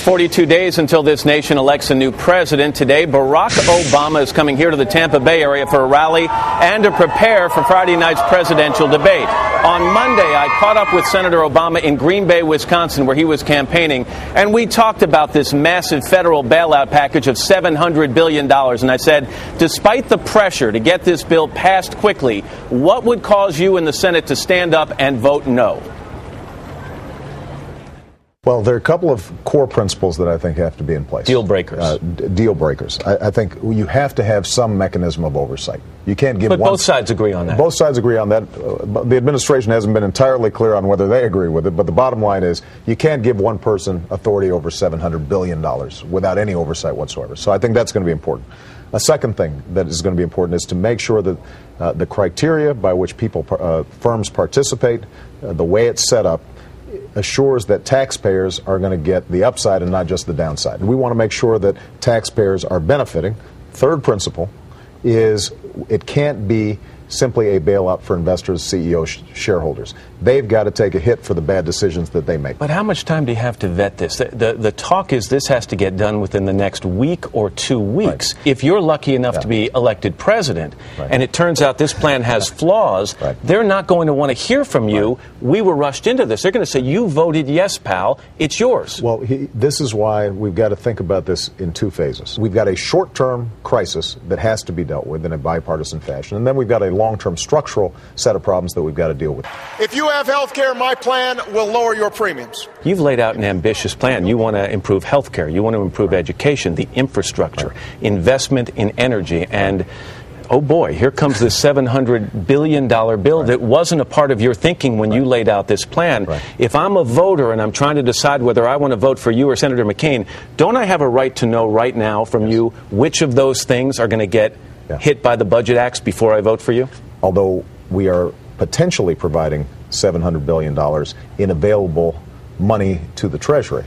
42 days until this nation elects a new president. Today, Barack Obama is coming here to the Tampa Bay area for a rally and to prepare for Friday night's presidential debate. On Monday, I caught up with Senator Obama in Green Bay, Wisconsin, where he was campaigning, and we talked about this massive federal bailout package of $700 billion. And I said, despite the pressure to get this bill passed quickly, what would cause you in the Senate to stand up and vote no? Well, there are a couple of core principles that I think have to be in place. Deal breakers. Deal breakers. I think you have to have some mechanism of oversight. You can't give But one. Both sides agree on that. Both sides agree on that. The administration hasn't been entirely clear on whether they agree with it, but the bottom line is you can't give one person authority over $700 billion without any oversight whatsoever. So I think that's going to be important. A second thing that is going to be important is to make sure that the criteria by which firms participate, the way it's set up, assures that taxpayers are going to get the upside and not just the downside. And we want to make sure that taxpayers are benefiting. Third principle is it can't be simply a bailout for investors, CEOs, shareholders. They've got to take a hit for the bad decisions that they make. But how much time do you have to vet this? The talk is this has to get done within the next week or 2 weeks. Right. If you're lucky enough to be elected president, and it turns out this plan has flaws, they're not going to want to hear from you. We were rushed into this. They're going to say, you voted yes, pal. It's yours. Well, this is why we've got to think about this in two phases. We've got a short-term crisis that has to be dealt with in a bipartisan fashion, and then we've got a long-term structural set of problems that we've got to deal with. If you have health care, my plan will lower your premiums. You've laid out an ambitious plan. You want to improve health care. You want to improve education, the infrastructure, investment in energy, and oh boy, here comes this $700 billion bill that wasn't a part of your thinking when you laid out this plan. If I'm a voter and I'm trying to decide whether I want to vote for you or Senator McCain, don't I have a right to know right now from you which of those things are going to get hit by the budget axe before I vote for you? Although we are potentially providing $700 billion in available money to the Treasury,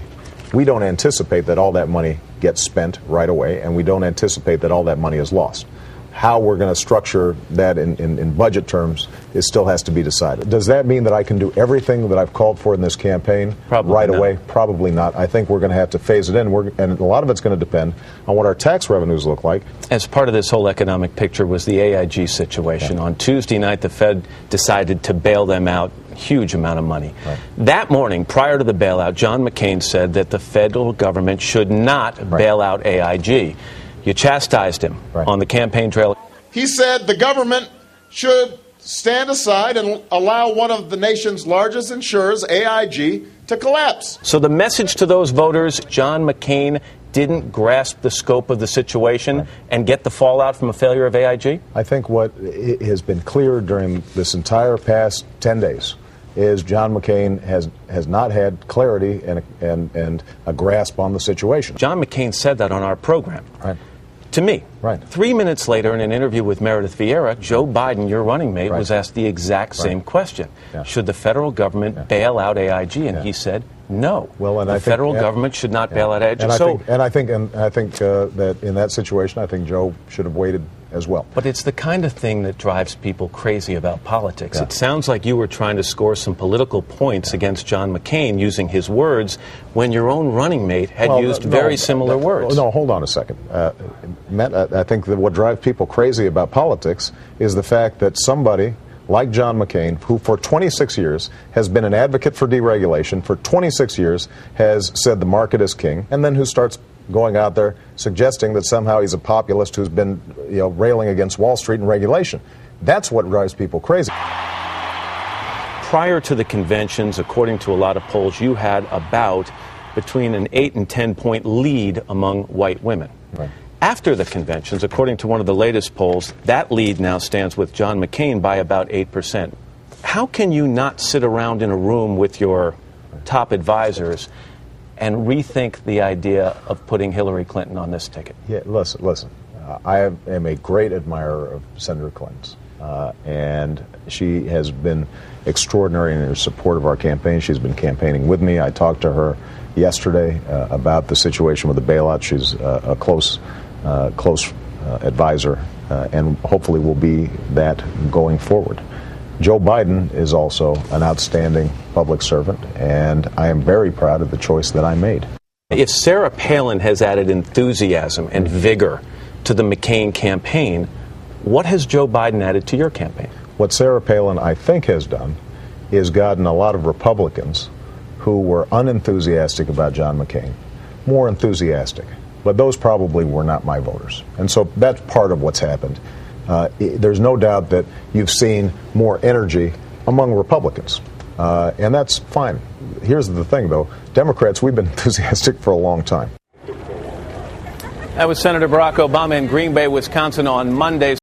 we don't anticipate that all that money gets spent right away, and we don't anticipate that all that money is lost. How we're going to structure that in budget terms still has to be decided. Does that mean that I can do everything that I've called for in this campaign right away? Probably not. I think we're going to have to phase it in, and a lot of it's going to depend on what our tax revenues look like. As part of this whole economic picture was the AIG situation. On Tuesday night, the Fed decided to bail them out. Huge amount of money. That morning, prior to the bailout, John McCain said that the federal government should not bail out AIG. You chastised him on the campaign trail. He said the government should stand aside and allow one of the nation's largest insurers, AIG, to collapse. So the message to those voters, John McCain didn't grasp the scope of the situation and get the fallout from a failure of AIG? I think what has been clear during this entire past 10 days is John McCain has not had clarity and a grasp on the situation. John McCain said that on our program. To me. 3 minutes later, in an interview with Meredith Vieira, Joe Biden, your running mate, was asked the exact same question. Should the federal government bail out AIG? And he said no. Well, and the federal government should not bail out AIG. And I think that in that situation, I think Joe should have waited as well. But it's the kind of thing that drives people crazy about politics. It sounds like you were trying to score some political points against John McCain using his words when your own running mate had used very similar words. No, hold on a second. Matt, I think that what drives people crazy about politics is the fact that somebody like John McCain, who for 26 years has been an advocate for deregulation, for 26 years has said the market is king, and then who starts going out there suggesting that somehow he's a populist who's been railing against Wall Street and regulation. That's what drives people crazy. Prior to the conventions, according to a lot of polls, you had about between an 8 and 10 point lead among white women. After the conventions, according to one of the latest polls, that lead now stands with John McCain by about 8%. How can you not sit around in a room with your top advisors and rethink the idea of putting Hillary Clinton on this ticket? Yeah, listen. I am a great admirer of Senator Clinton's, and she has been extraordinary in her support of our campaign. She's been campaigning with me. I talked to her yesterday about the situation with the bailout. She's a close advisor, and hopefully will be that going forward. Joe Biden is also an outstanding public servant, and I am very proud of the choice that I made. If Sarah Palin has added enthusiasm and vigor to the McCain campaign, what has Joe Biden added to your campaign? What Sarah Palin, I think, has done is gotten a lot of Republicans who were unenthusiastic about John McCain more enthusiastic. But those probably were not my voters. And so that's part of what's happened. There's no doubt that you've seen more energy among Republicans. And that's fine. Here's the thing, though. Democrats, we've been enthusiastic for a long time. That was Senator Barack Obama in Green Bay, Wisconsin on Monday.